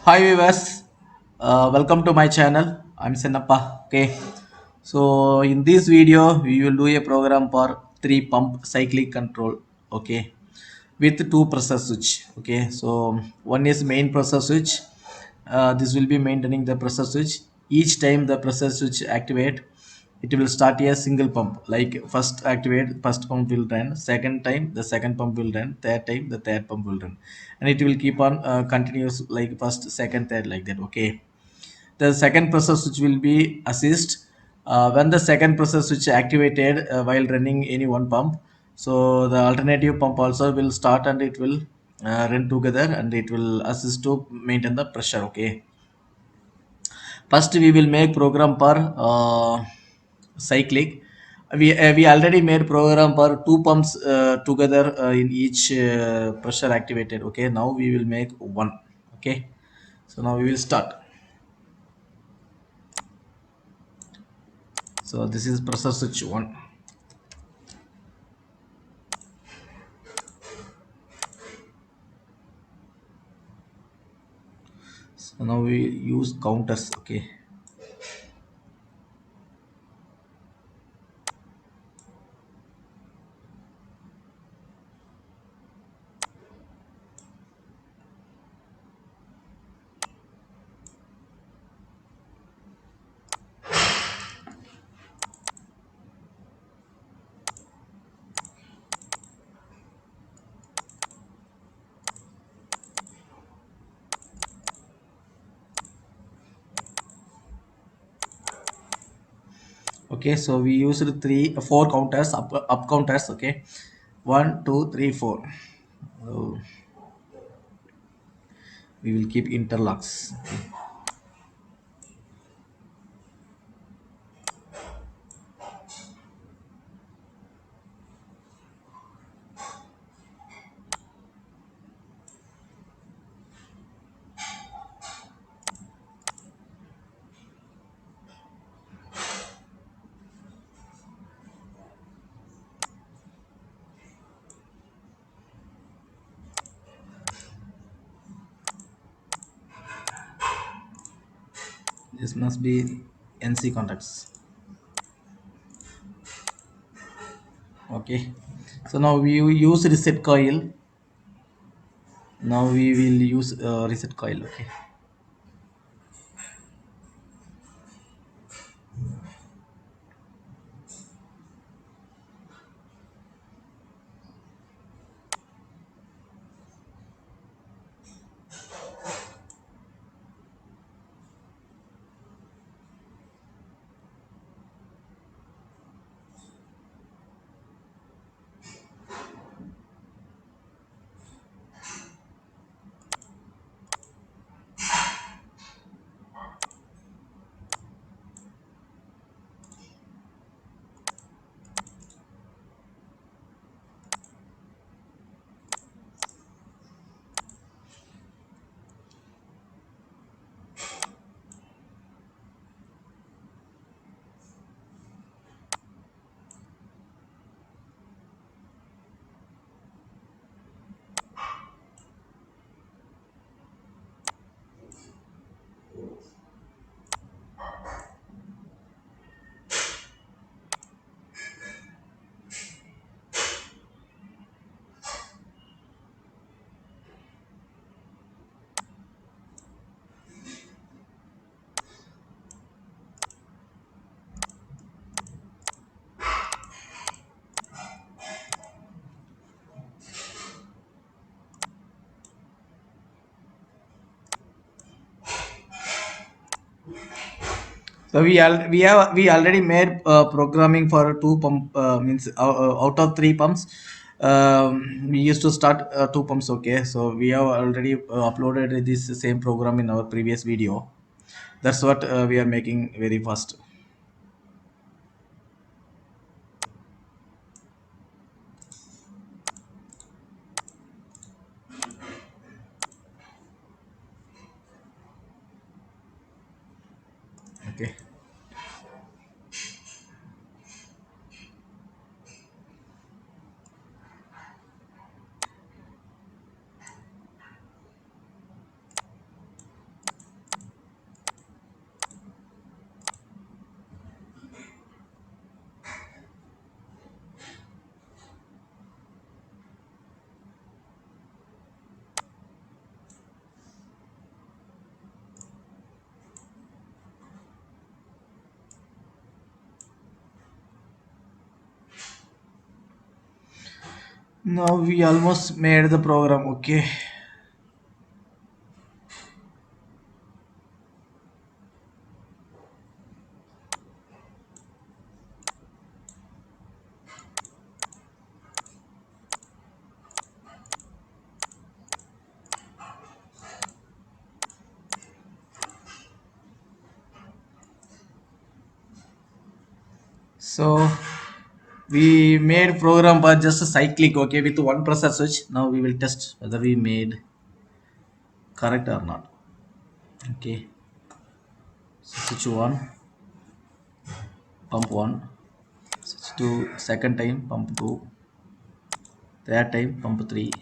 Hi viewers, welcome to my channel. I'm Senappa. Okay, so in this video we will do a program for three pump cyclic control. Okay, with two pressure switch. Okay, so one is main pressure switch. This will be maintaining the pressure switch. Each time the pressure switch activate, it will start a single pump. Like first activate, first pump will run. Second time, the second pump will run. Third time, the third pump will run, and it will keep on continuous like first, second, third like that. Okay, the second pressure switch will be assist when the second pressure switch activated while running any one pump, so the alternative pump also will start and it will run together and it will assist to maintain the pressure. Okay, first we will make program for cyclic. We already made program for two pumps together in each pressure activated. Okay, now we will make one. Okay, so now we will start. So this is pressure switch one. So now we use counters. Okay, okay, so we used four counters, up counters. Okay, one, two, three, four. So we will keep interlocks. This must be NC contacts. Okay, so now we use reset coil. Now we will use reset coil. Okay, so we already made programming for two pump, means out of three pumps. We used to start two pumps. Okay, so we have already uploaded this same program in our previous video. That's what we are making very fast. Okay, Now we almost made the program. Okay. So we made program for just a cyclic, okay, with one process switch. Now we will test whether we made correct or not. Okay. So switch one, pump one, switch two, second time, pump two, third time, pump three,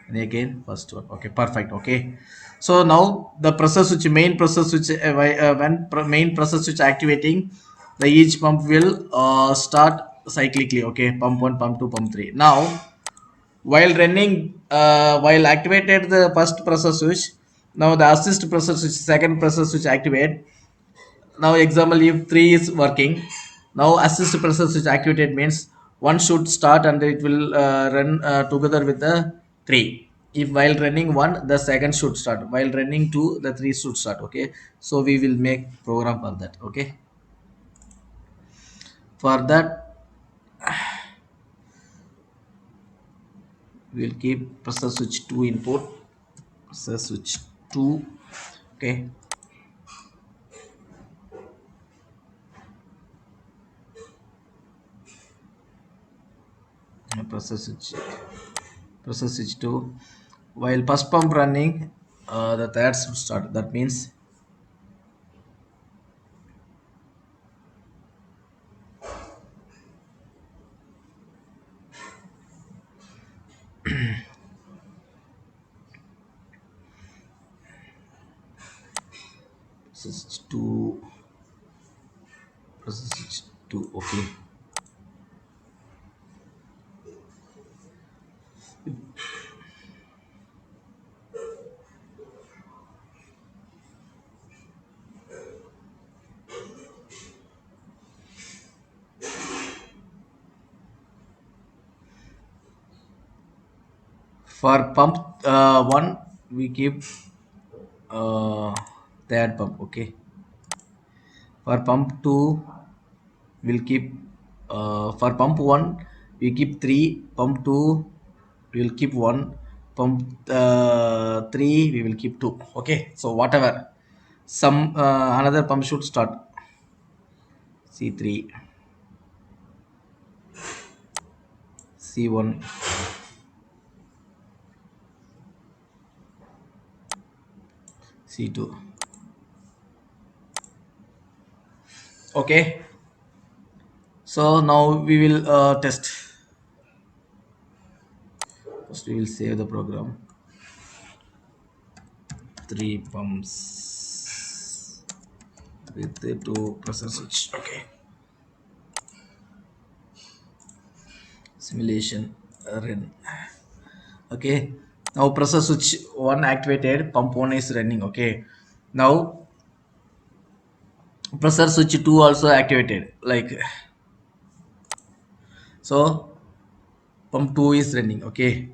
and again first one. Okay, perfect. Okay. So now the process switch, main process switch, when main process switch activating, the each pump will start cyclically. Okay, pump one, pump two, pump three. Now while running, while activated the first process switch, now the assist process switch, second process switch activate. Now example, if 3 is working, now assist process switch activated means one should start and it will run together with the 3. If while running one, the second should start. While running two, the 3 should start. Okay, so we will make program for that. Okay, for that we will keep process switch 2 input, process switch 2. Okay, process switch 2. While first pump running, the third should start. That means process switch 2, process switch 2. Okay, for pump 1 we keep uh, third pump. Okay, for pump 2 we'll keep for pump 1 we keep 3, pump 2 we will keep 1, pump 3 we will keep 2. Okay, so whatever some another pump should start. C3, C1, C2. Okay, so now we will test. First we will save the program. 3 pumps with the 2 process switch. Okay, simulation run. Okay, now process switch 1 activated, pump 1 is running. Okay, now process switch 2 also activated, like so pump 2 is running. Okay,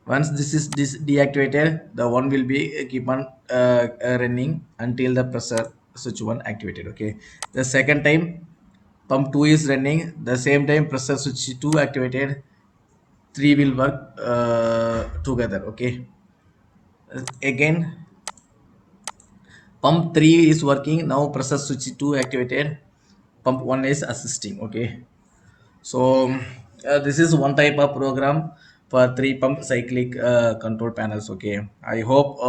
once this is deactivated, the one will be keep on running until the pressure switch 1 activated. Okay, the second time pump 2 is running, the same time pressure switch 2 activated, 3 will work together. Okay, again pump 3 is working, now pressure switch 2 activated, pump 1 is assisting. Okay, so this is one type of program for 3 pump cyclic control panels. Okay, I hope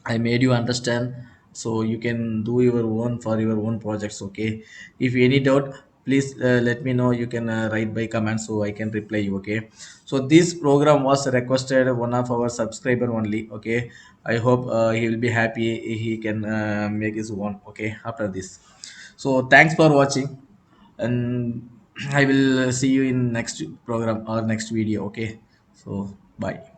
I made you understand, so you can do your own for your own projects. Okay, if any doubt, please let me know. You can write by comment so I can reply you. Okay, so this program was requested one of our subscriber only. Okay, I hope he will be happy, he can make his own. Okay, after this, so thanks for watching, and I will see you in next program or next video. Okay, so bye.